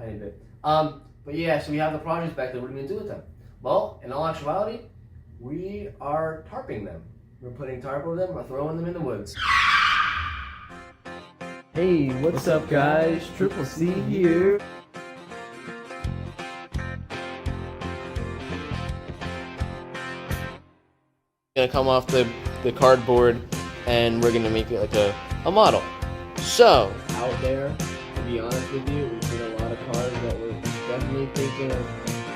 tiny bit. But yeah, so we have the projects back there. What are we gonna do with them? Well, in all actuality, we are tarping them. We're putting tarp over them. We're throwing them in the woods. Hey, what's up, guys? Triple C here. Gonna come off the cardboard, and we're gonna make it like a model. So out there, to be honest with you, we've seen a lot of cars that we're definitely thinking of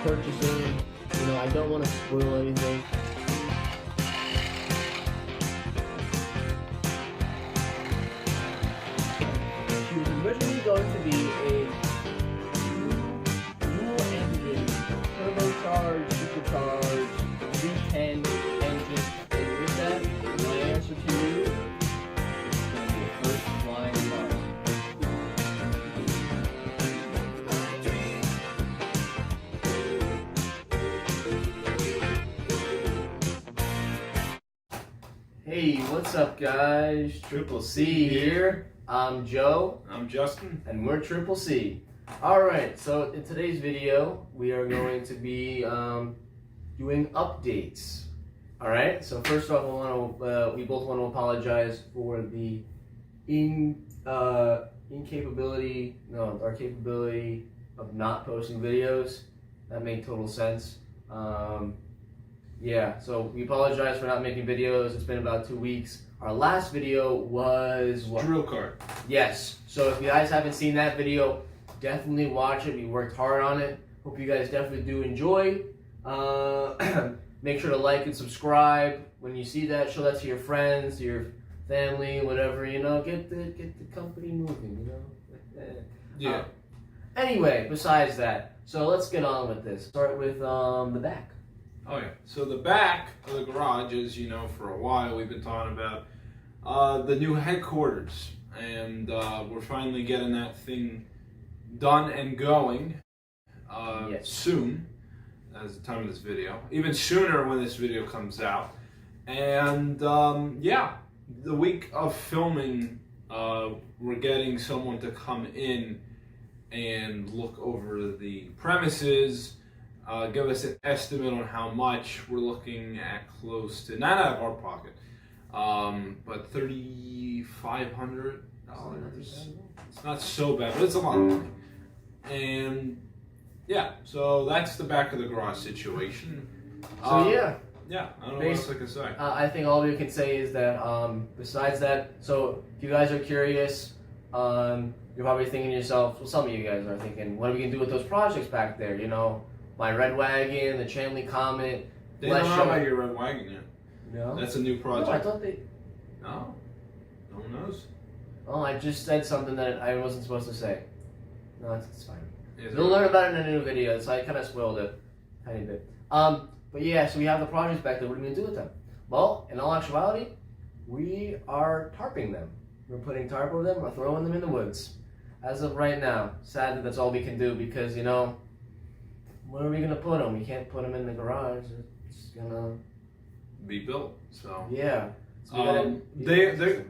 purchasing. You know, I don't want to spoil anything. She was originally going to be a dual engine, turbocharged, supercharged, 310 engine. And with that, my answer to you is going to be a first flying car. Hey, what's up, guys? Triple C here. I'm Joe. I'm Justin. And we're Triple C. Alright, so in today's video, we are going to be doing updates. Alright, so first off, we both want to apologize for the our capability of not posting videos. That made total sense. Yeah, so we apologize for not making videos. It's been about 2 weeks. Our last video was what? Drill cart. Yes. So if you guys haven't seen that video, definitely watch it. We worked hard on it. Hope you guys definitely do enjoy. Make sure to like and subscribe. When you see that, show that to your friends, to your family, whatever. You know, get the company moving. You know. Yeah. Anyway, besides that, so let's get on with this. Start with the back. Oh yeah. So the back of the garage, as you know, for a while we've been talking about the new headquarters, and we're finally getting that thing done and going soon, as the time of this video, even sooner when this video comes out. And yeah, the week of filming, we're getting someone to come in and look over the premises. Give us an estimate on how much. We're looking at close to, not out of our pocket, but $3,500. It's not so bad, but it's a lot of money. And yeah, so that's the back of the garage situation. So yeah, I don't know what else I can say. I think all we can say is that besides that, so if you guys are curious, you're probably thinking to yourself, well, some of you guys are thinking, what are we gonna do with those projects back there? You know, my Red Wagon, the Chanley Comet. They don't know about your Red Wagon yet. No? That's a new project. No, I thought they... No? No one knows. Oh, I just said something that I wasn't supposed to say. No, it's fine. Is You'll learn about it in a new video, so I kind of spoiled it a tiny bit. But yeah, so we have the projects back there. What are we going to do with them? Well, in all actuality, we are tarping them. We're putting tarp over them. We're throwing them in the woods. As of right now, sadly, that's all we can do because, you know, where are we going to put them? We can't put them in the garage. It's going to be built, so. Yeah. So they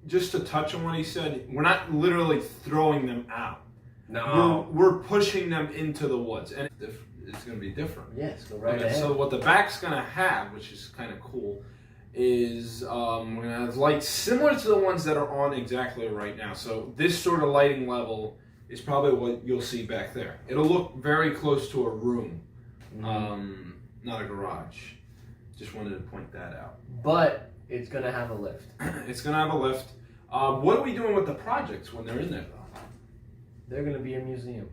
just to touch on what he said, we're not literally throwing them out. No. We're pushing them into the woods, and it's going to be different. Yes, go right ahead. So what the back's going to have, which is kind of cool, is we're going to have lights similar to the ones that are on exactly right now. So this sort of lighting level is probably what you'll see back there. It'll look very close to a room, not a garage. Just wanted to point that out. But it's going to have a lift. It's going to have a lift. What are we doing with the projects when they're in there, though? They're going to be a museum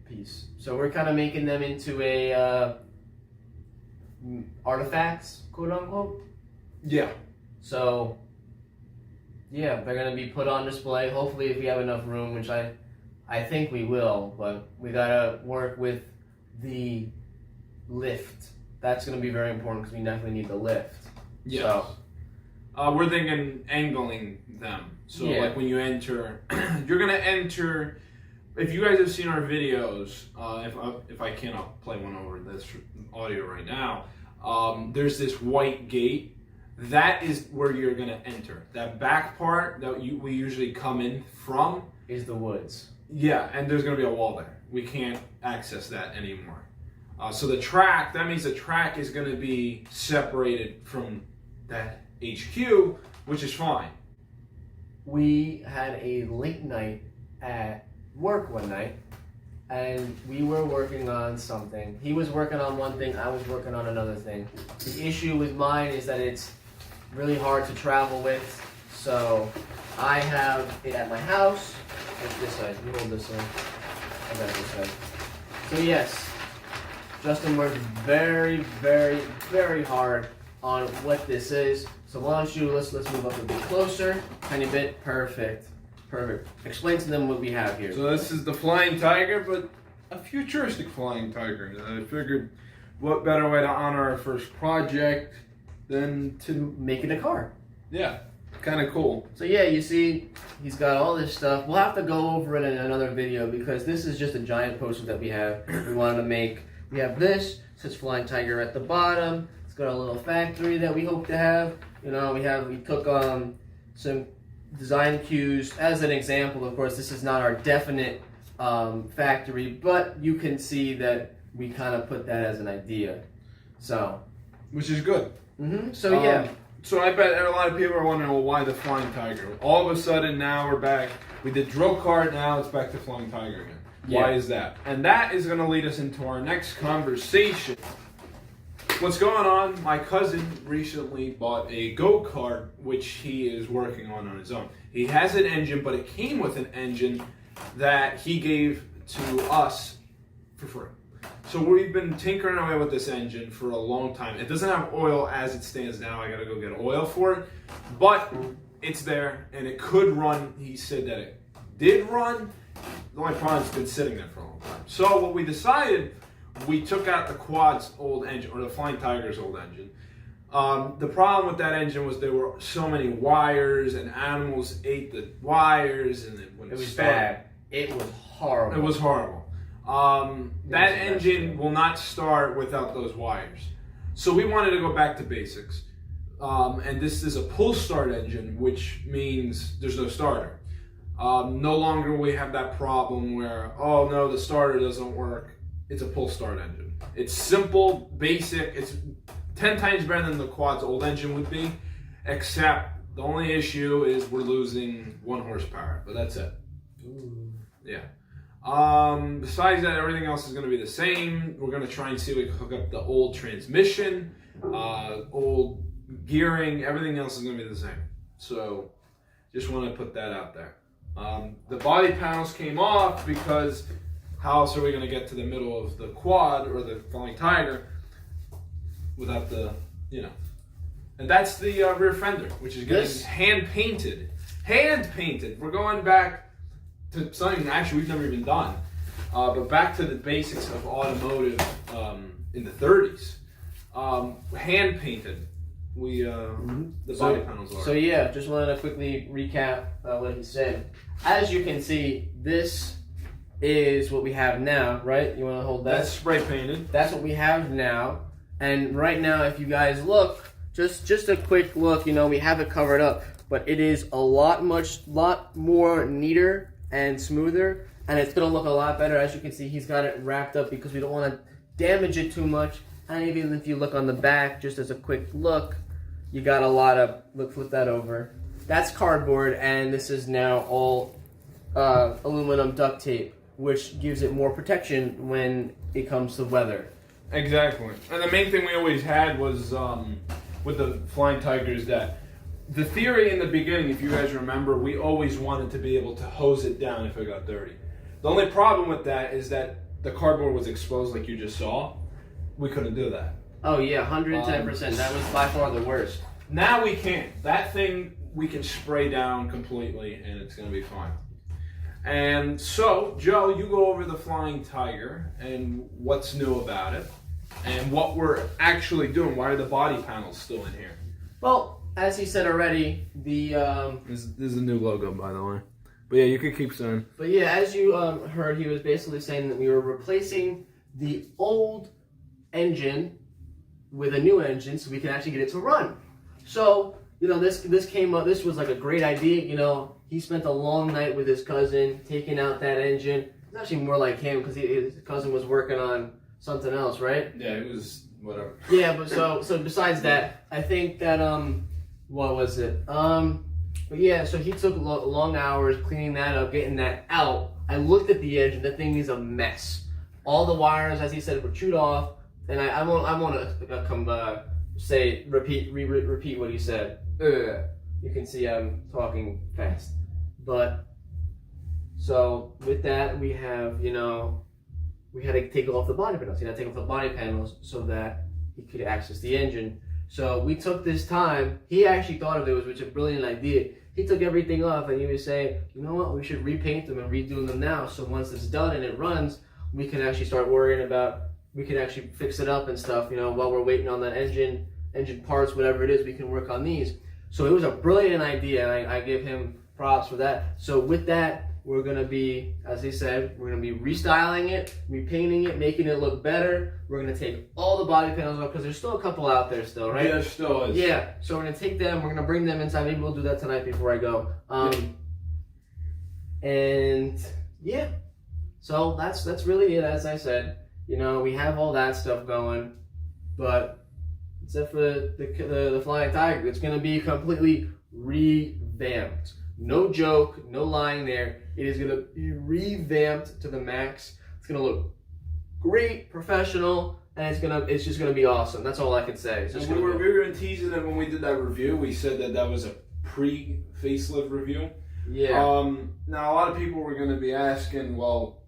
piece. So we're kind of making them into a artifacts, quote unquote. Yeah. So, yeah, they're going to be put on display. Hopefully, if we have enough room, which I think we will, but we got to work with the lift. That's going to be very important because we definitely need the lift. Yes. So, we're thinking angling them. So yeah. Like when you enter, you're going to enter, if you guys have seen our videos, if I can, I'll play one over this audio right now. There's this white gate. That is where you're going to enter. That back part that we usually come in from is the woods. Yeah, and there's going to be a wall there. We can't access that anymore. So the track, that means the track is going to be separated from that HQ, which is fine. We had a late night at work one night, and we were working on something. He was working on one thing, I was working on another thing. The issue with mine is that it's really hard to travel with, so I have it at my house. It's this side. You hold this side. I got this side. So yes, Justin worked very, very, very hard on what this is. So why don't you let's move up a bit closer, tiny bit. Perfect. Explain to them what we have here. So this is the Flying Tiger, but a futuristic Flying Tiger. I figured, what better way to honor our first project than to make it a car. Yeah, kind of cool. So yeah, you see, he's got all this stuff. We'll have to go over it in another video because this is just a giant poster that we have. We wanted to make. We have this, says Flying Tiger at the bottom. It's got a little factory that we hope to have. You know, we took some design cues as an example. Of course, this is not our definite factory, but you can see that we kind of put that as an idea. So, which is good. So yeah. So I bet a lot of people are wondering, well, why the Flying Tiger? All of a sudden, now we're back. We did Drill Cart, now it's back to Flying Tiger again. Yeah. Why is that? And that is going to lead us into our next conversation. What's going on? My cousin recently bought a go-kart, which he is working on his own. He has an engine, but it came with an engine that he gave to us for free. So we've been tinkering away with this engine for a long time. It doesn't have oil as it stands now. I gotta go get oil for it. But it's there and it could run. He said that it did run. The only problem is it's been sitting there for a long time. So what we decided, we took out the Quad's old engine, or the Flying Tiger's old engine. The problem with that engine was there were so many wires and animals ate the wires and it was bad. It was horrible. It was horrible. That engine will not start without those wires. So we wanted to go back to basics. And this is a pull start engine, which means there's no starter. No longer we have that problem where, oh no, the starter doesn't work. It's a pull start engine. It's simple, basic. It's 10 times better than the Quad's old engine would be, except the only issue is we're losing 1 horsepower, but that's it. Ooh. Yeah. Besides that, everything else is going to be the same. We're going to try and see if we can hook up the old transmission, old gearing. Everything else is going to be the same. So, just want to put that out there. The body panels came off because how else are we going to get to the middle of the Quad or the Flying Tiger without the, and that's the rear fender, which is getting hand painted. We're going back to something actually we've never even done, but back to the basics of automotive in the 30s. Hand painted. The body panels are. So yeah, just wanted to quickly recap what he said. As you can see, this is what we have now, right? You want to hold that? That's spray painted. That's what we have now. And right now, if you guys look, just a quick look, we have it covered up, but it is a lot more neater and smoother, and it's gonna look a lot better. As you can see, he's got it wrapped up because we don't want to damage it too much. And even if you look on the back, just as a quick look, you got a lot of, flip that over. That's cardboard, and this is now all aluminum duct tape, which gives it more protection when it comes to weather. Exactly. And the main thing we always had was with the Flying Tigers that the theory in the beginning, if you guys remember, we always wanted to be able to hose it down if it got dirty. The only problem with that is that the cardboard was exposed like you just saw. We couldn't do that. Oh yeah, 110%. That was by far the worst. Now we can. That thing we can spray down completely and it's going to be fine. And so, Joe, you go over the Flying Tiger and what's new about it and what we're actually doing. Why are the body panels still in here? Well, as he said already, the This is a new logo, by the way. But yeah, you can keep saying. But yeah, as you heard, he was basically saying that we were replacing the old engine with a new engine so we can actually get it to run. So this came up. This was like a great idea. He spent a long night with his cousin taking out that engine. It's actually more like him because his cousin was working on something else, right? Yeah, it was whatever. Yeah, but so besides that, I think that what was it? But yeah, so he took long hours cleaning that up, getting that out. I looked at the engine. The thing is a mess. All the wires, as he said, were chewed off. And I won't repeat what he said. You can see I'm talking fast. But so with that, we have we had to take off the body panels. He had to take off the body panels so that he could access the engine. So we took this time. He actually thought of it, which was a brilliant idea. He took everything off and he was saying, you know what, we should repaint them and redo them now. So once it's done and it runs, we can actually start worrying about, we can actually fix it up and stuff, while we're waiting on that engine parts, whatever it is, we can work on these. So it was a brilliant idea, and I give him props for that. So with that, we're going to be, as he said, we're going to be restyling it, repainting it, making it look better. We're going to take all the body panels off because there's still a couple out there still, right? Yeah, there still is. Yeah, so we're going to take them, we're going to bring them inside. Maybe we'll do that tonight before I go. And yeah, so that's really it, as I said. We have all that stuff going, but except for the Flying Tiger, it's going to be completely revamped. No joke, no lying there. It is going to be revamped to the max. It's going to look great, professional, and it's just going to be awesome. That's all I can say. It's just we were teasing it when we did that review. We said that was a pre-facelift review. Yeah. Now a lot of people were going to be asking, well,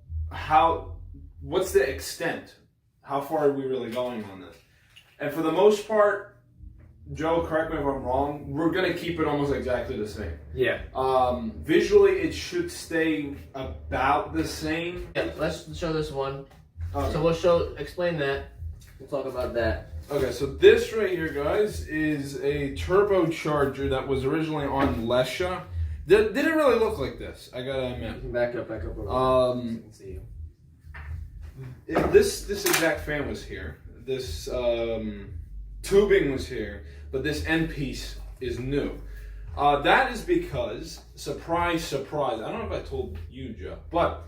what's the extent? How far are we really going on this? And for the most part, Joe, correct me if I'm wrong, we're going to keep it almost exactly the same. Yeah. Visually, it should stay about the same. Yeah, let's show this one. Okay. So explain that. We'll talk about that. Okay, so this right here, guys, is a turbocharger that was originally on Lesha. Didn't really look like this, I gotta admit. You can back up. So you can see you. This exact fan was here. This tubing was here, but this end piece is new. That is because, surprise, surprise, I don't know if I told you, Joe, but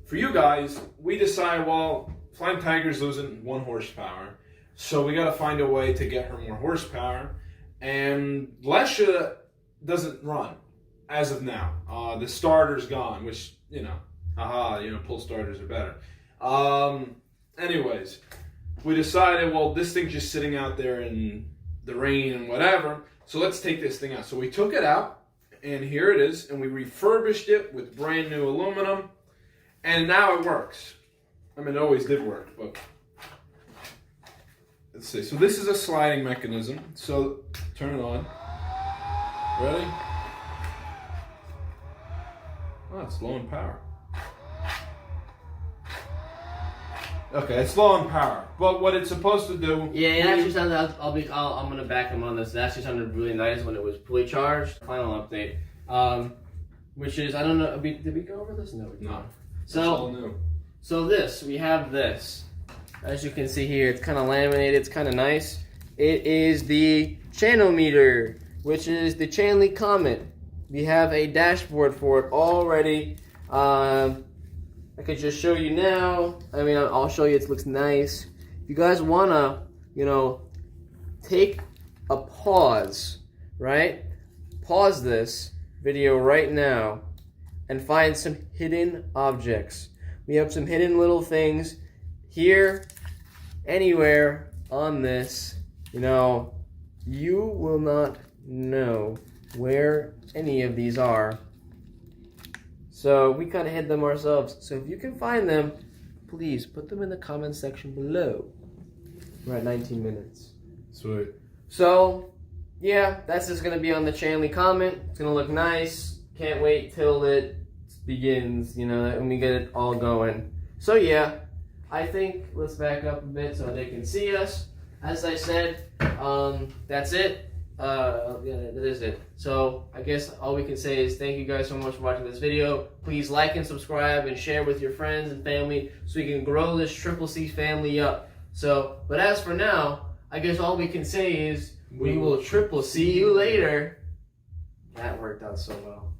for you guys, we decided, well, Flying Tiger's losing 1 horsepower, so we got to find a way to get her more horsepower, and Lesha doesn't run as of now. The starter's gone, which, pull starters are better. Anyways, we decided, well, this thing's just sitting out there in the rain and whatever, so let's take this thing out. So we took it out, and here it is, and we refurbished it with brand new aluminum, and now it works. I mean, it always did work, but let's see. So this is a sliding mechanism. So turn it on. Ready? Oh, it's low in power. Okay, it's low on power, but what it's supposed to do... Yeah, it actually sounded... I'm gonna back him on this. It actually sounded really nice when it was fully charged. Final update, which is, I don't know. Did we go over this? No. No. So it's all new. So we have this. As you can see here, it's kind of laminated. It's kind of nice. It is the channel meter, which is the Chanley Comet. We have a dashboard for it already. I could just show you now. I mean, I'll show you. It looks nice. If you guys wanna, take a pause, right? Pause this video right now and find some hidden objects. We have some hidden little things here, anywhere on this. You will not know where any of these are. So we kind of hid them ourselves. So if you can find them, please put them in the comment section below. We're at 19 minutes. Sweet. So, yeah, that's just going to be on the Chanley Comet. It's going to look nice. Can't wait till it begins, and we get it all going. So, yeah, I think let's back up a bit so they can see us. As I said, that's it. Yeah, that is it. So I guess all we can say is thank you guys so much for watching this video. Please like and subscribe and share with your friends and family so we can grow this Triple C family up. So, but as for now, I guess all we can say is We will triple see you later. That worked out so well.